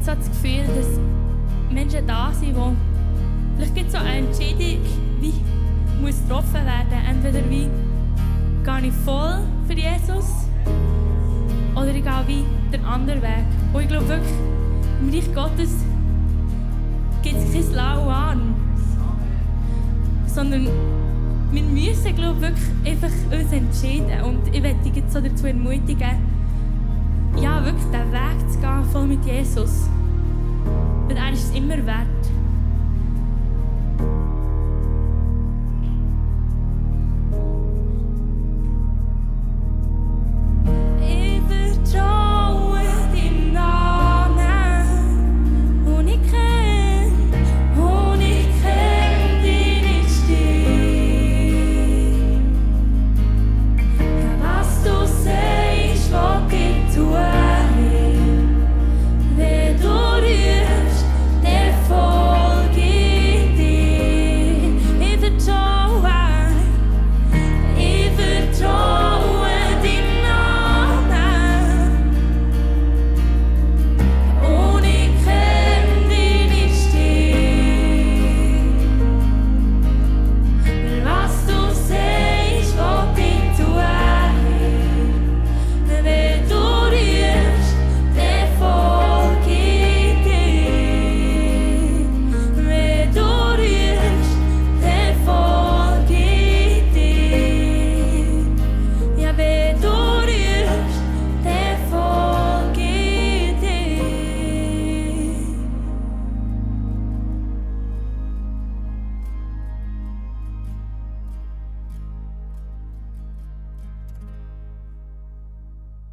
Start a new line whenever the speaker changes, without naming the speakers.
so das Gefühl, dass Menschen da sind, die vielleicht gibt es so eine Entscheidung, wie muss getroffen werden. Entweder wie gehe ich voll für Jesus oder ich gehe wie den anderen Weg. Und ich glaube wirklich, im Reich Gottes gibt es kein Lau an, sondern wir müssen, glaube ich, wirklich einfach uns entscheiden. Und ich möchte dich jetzt so dazu ermutigen, ja, wirklich den Weg zu gehen, voll mit Jesus. Weil er ist es immer wert.